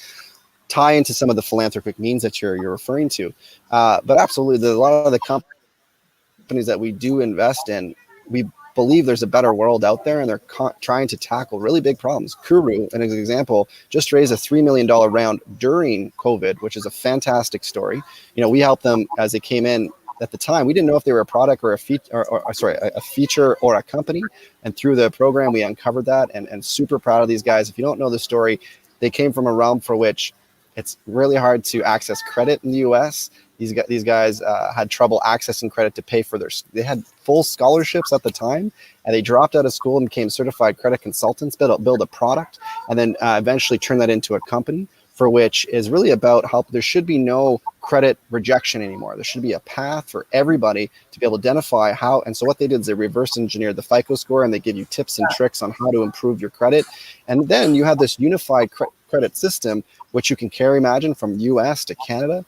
tie into some of the philanthropic means that you're referring to. But absolutely, a lot of the companies that we do invest in, we believe there's a better world out there, and they're trying to tackle really big problems. Kuru, an example, just raised a $3 million round during COVID, which is a fantastic story. We helped them as they came in. At the time, we didn't know if they were a product or a feature or a company. And through the program, we uncovered that, and super proud of these guys. If you don't know the story, they came from a realm for which it's really hard to access credit in the US. These guys had trouble accessing credit to pay for they had full scholarships at the time, and they dropped out of school and became certified credit consultants, build a product, and then eventually turn that into a company, for which is really about how there should be no credit rejection anymore. There should be a path for everybody to be able to identify how. And so what they did is they reverse engineered the FICO score, and they give you tips and tricks on how to improve your credit. And then you have this unified credit system, which you can carry, imagine, from US to Canada,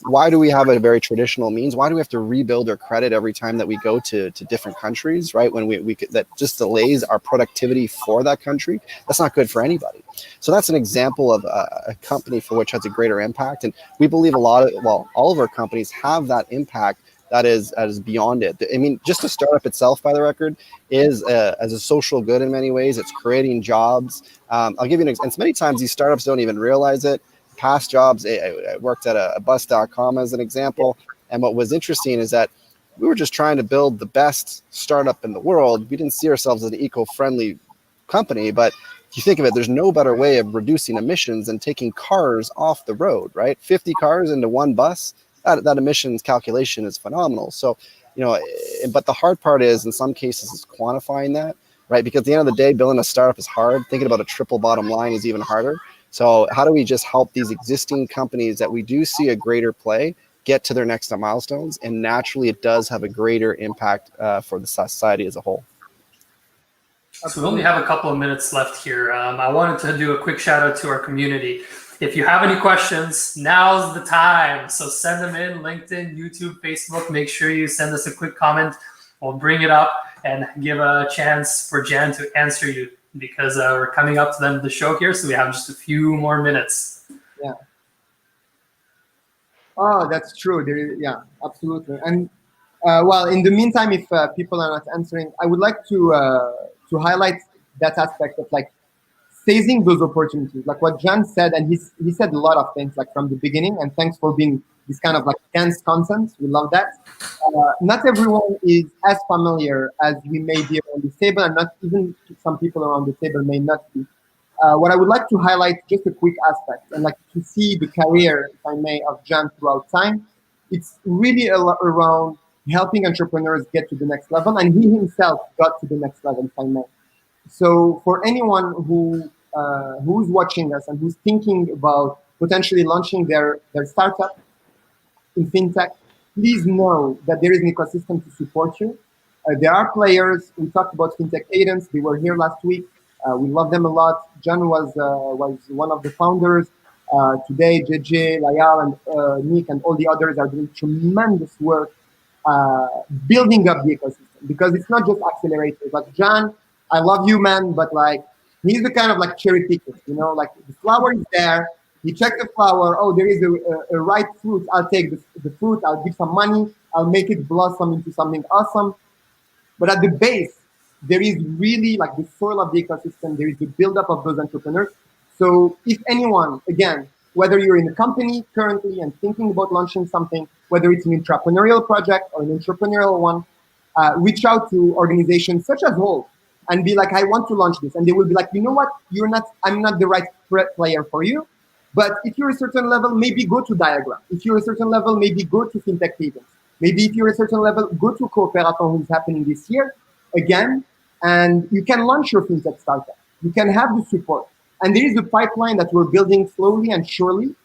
Why do we have a very traditional means? Why do we have to rebuild our credit every time that we go to different countries, right? When that just delays our productivity for that country. That's not good for anybody. So that's an example of a company for which has a greater impact. And we believe all of our companies have that impact that is beyond it. I mean, just a startup itself, by the record, is as a social good in many ways. It's creating jobs. I'll give you an example. And many times these startups don't even realize it. Past jobs, I worked at a bus.com as an example. And what was interesting is that we were just trying to build the best startup in the world. We didn't see ourselves as an eco-friendly company, but if you think of it, there's no better way of reducing emissions than taking cars off the road, right? 50 cars into one bus, that emissions calculation is phenomenal. So, but the hard part is, in some cases, is quantifying that, right? Because at the end of the day, building a startup is hard. Thinking about a triple bottom line is even harder. So how do we just help these existing companies that we do see a greater play get to their next milestones? And naturally, it does have a greater impact for the society as a whole. So we only have a couple of minutes left here. I wanted to do a quick shout out to our community. If you have any questions, now's the time. So send them in, LinkedIn, YouTube, Facebook. Make sure you send us a quick comment. We'll bring it up and give a chance for Jan to answer you, because we're coming up to the end of the show here, so we have just a few more minutes. Yeah. Oh, that's true. Yeah, absolutely. And well, in the meantime, if people are not answering, I would like to highlight that aspect of like seizing those opportunities, like what Jan said, and he said a lot of things like from the beginning. And thanks for being this kind of like dense content. We love that. Not everyone is as familiar as we may be around the table, and not even some people around the table may not be. What I would like to highlight, just a quick aspect, and like to see the career, if I may, of Jan throughout time. It's really around helping entrepreneurs get to the next level, and he himself got to the next level, if I may. So for anyone who's watching us and who's thinking about potentially launching their startup in fintech, please know that there is an ecosystem to support you. There are players. We talked about Fintech Cadence. They were here last week. We love them a lot. John was one of the founders. Today, JJ, Layal, and Nick, and all the others are doing tremendous work building up the ecosystem, because it's not just accelerators. Like John, I love you, man, but like he's the kind of like cherry picker, like the flower is there. He checked the flower. Oh, there is a ripe fruit. I'll take the fruit. I'll give some money. I'll make it blossom into something awesome. But at the base, there is really like the soil of the ecosystem. There is the buildup of those entrepreneurs. So if anyone, again, whether you're in a company currently and thinking about launching something, whether it's an entrepreneurial project or an entrepreneurial one, reach out to organizations such as Holt and be like, I want to launch this. And they will be like, you know what? I'm not the right player for you. But if you're a certain level, maybe go to Diagram. If you're a certain level, maybe go to Fintech Cadence. Maybe if you're a certain level, go to Cooperaton, who's happening this year again, and you can launch your fintech startup. You can have the support. And there is a pipeline that we're building slowly and surely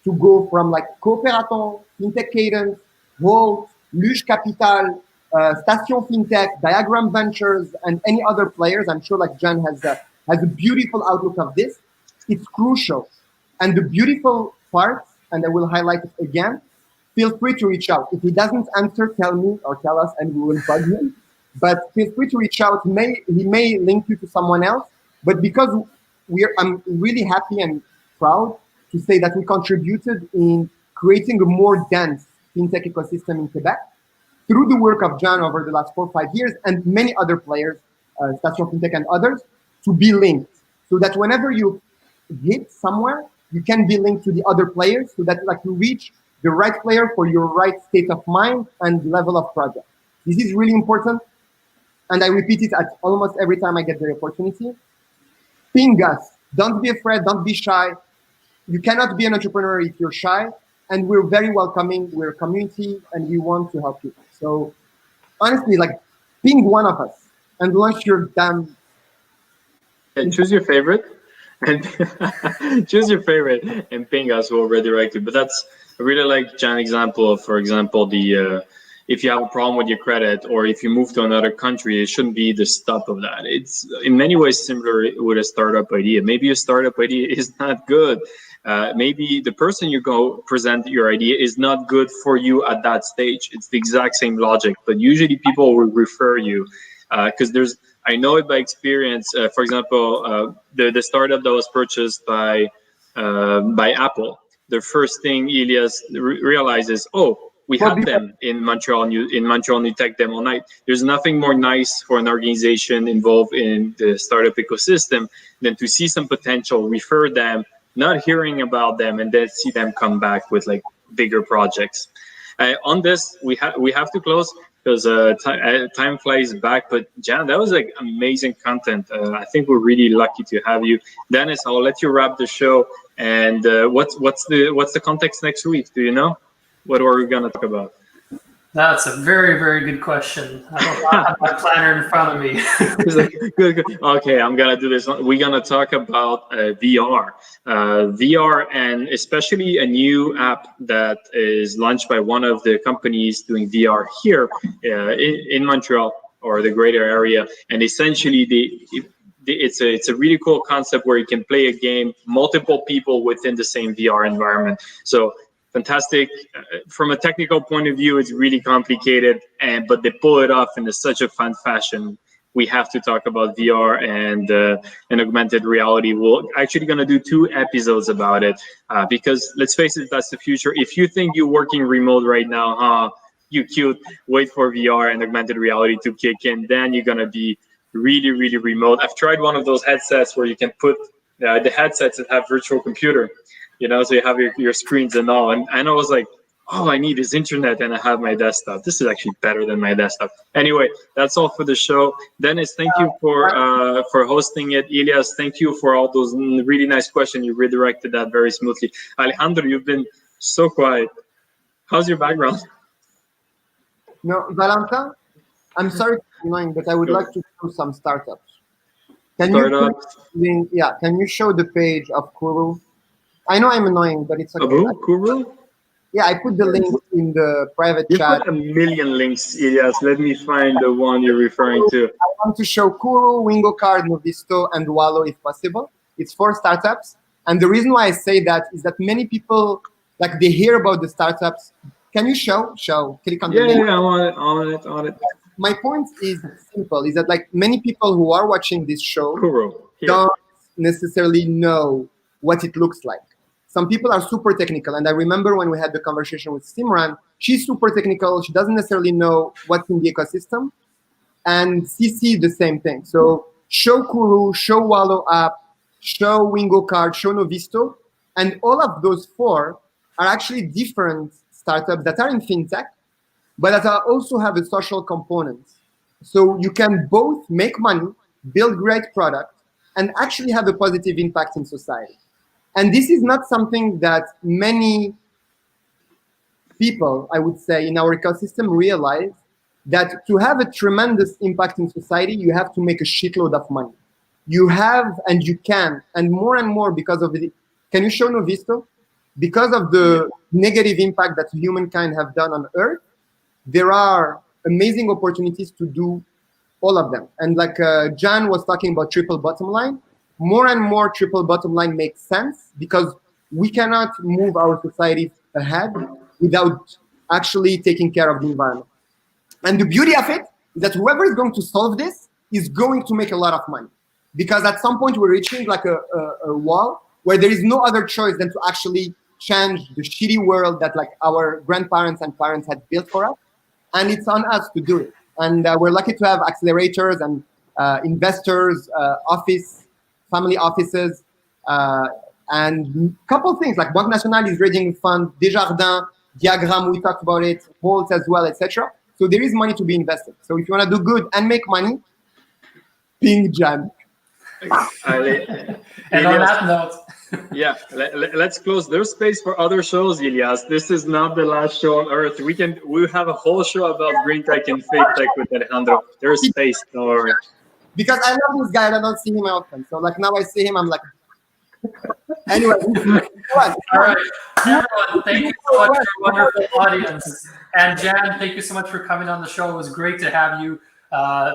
to go from like Cooperaton, Fintech Cadence, Holt, Luge Capital, Station Fintech, Diagram Ventures, and any other players. I'm sure like Jan has a beautiful outlook of this. It's crucial. And the beautiful part, and I will highlight it again, feel free to reach out. If he doesn't answer, tell me or tell us and we will bug him. But feel free to reach out. He may link you to someone else. But because I'm really happy and proud to say that we contributed in creating a more dense fintech ecosystem in Quebec through the work of John over the last 4 or 5 years and many other players, Station Fintech and others, to be linked. So that whenever you hit somewhere, you can be linked to the other players so that like you reach the right player for your right state of mind and level of project. This is really important. And I repeat it at almost every time I get the opportunity. Ping us. Don't be afraid. Don't be shy. You cannot be an entrepreneur if you're shy. And we're very welcoming. We're a community and we want to help you. So honestly, like ping one of us and launch your damn. Yeah, choose your favorite. And choose your favorite and ping us. We'll redirect you. But that's I really like Jan's example of, for example, the if you have a problem with your credit or if you move to another country, it shouldn't be the stop of that. It's in many ways similar with a startup idea. Maybe a startup idea is not good. maybe the person you go present your idea is not good for you at that stage. It's the exact same logic, but usually people will refer you because I know it by experience. For example, the startup that was purchased by Apple, the first thing Elias realizes, oh, we have them in Montreal New Tech Demo Night. There's nothing more nice for an organization involved in the startup ecosystem than to see some potential, refer them, not hearing about them, and then see them come back with like bigger projects. On this, we have to close because time flies back. But Jan, that was like amazing content. I think we're really lucky to have you. Dennis, I'll let you wrap the show. And what's the context next week? Do you know? What are we gonna talk about? That's a very, very good question. I don't have my planner in front of me. It's like, good. Okay, I'm gonna do this. We're gonna talk about VR, and especially a new app that is launched by one of the companies doing VR here in Montreal or the greater area. And essentially, it's a really cool concept where you can play a game, multiple people within the same VR environment. So fantastic. From a technical point of view, it's really complicated, but they pull it off in such a fun fashion. We have to talk about VR and augmented reality. We're actually going to do 2 episodes about it because let's face it, that's the future. If you think you're working remote right now, you cute, wait for VR and augmented reality to kick in, then you're going to be really, really remote. I've tried one of those headsets where you can put the headsets that have virtual computer. So you have your screens and all. And I was like, all I need is internet and I have my desktop. This is actually better than my desktop. Anyway, that's all for the show. Dennis, thank you for hosting it. Elias, thank you for all those really nice questions. You redirected that very smoothly. Alejandro, you've been so quiet. How's your background? No, Valentin, I'm sorry to be annoying, but I would like to show some startups. Can you show the page of Kuru? I know I'm annoying, but it's okay. Kuru? Yeah, I put the link in the private chat. You put a million links, Elias. Let me find the one you're referring to. I want to show Kuru, Wingo Card, Novisto, and Wallo if possible. It's 4 startups. And the reason why I say that is that many people, like they hear about the startups. Can you show? Click on the link. Yeah, on it. My point is simple, is that like many people who are watching this show don't necessarily know what it looks like. Some people are super technical, and I remember when we had the conversation with Simran, she's super technical, she doesn't necessarily know what's in the ecosystem, and CC the same thing. So show Kuru, show Wallo app, show Wingo Card, show Novisto, and all of those 4 are actually different startups that are in fintech, but that also have a social component. So you can both make money, build great product, and actually have a positive impact in society. And this is not something that many people, I would say, in our ecosystem realize, that to have a tremendous impact in society, you have to make a shitload of money. You have and you can, and more because of it. Can you show Novisto? Because of the negative impact that humankind have done on Earth, there are amazing opportunities to do all of them. And like Jan was talking about triple bottom line, more and more triple bottom line makes sense because we cannot move our society ahead without actually taking care of the environment. And the beauty of it is that whoever is going to solve this is going to make a lot of money. Because at some point we're reaching like a wall where there is no other choice than to actually change the shitty world that like our grandparents and parents had built for us. And it's on us to do it. And we're lucky to have accelerators and investors, family offices, and a couple of things like Banque Nationale is raising a fund, Desjardins, Diagram, we talked about it, Holt as well, etc. So there is money to be invested. So if you want to do good and make money, ping Jan. And on that note, let's close. There's space for other shows, Elias. This is not the last show on Earth. We'll have a whole show about green tech and fintech with Alejandro. There's space, don't worry. Because I love this guy and I don't see him often. So like now I see him, I'm like, anyway. All right, everyone, thank you so much for a wonderful audience. And Jan, thank you so much for coming on the show. It was great to have you.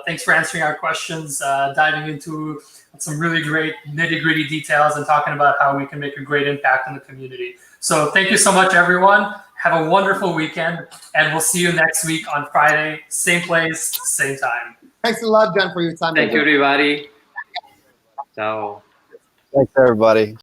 Thanks for answering our questions, diving into some really great nitty-gritty details and talking about how we can make a great impact in the community. So thank you so much, everyone. Have a wonderful weekend, and we'll see you next week on Friday, same place, same time. Thanks a lot, John, for your time. Thank you, everybody. Ciao. Thanks, everybody.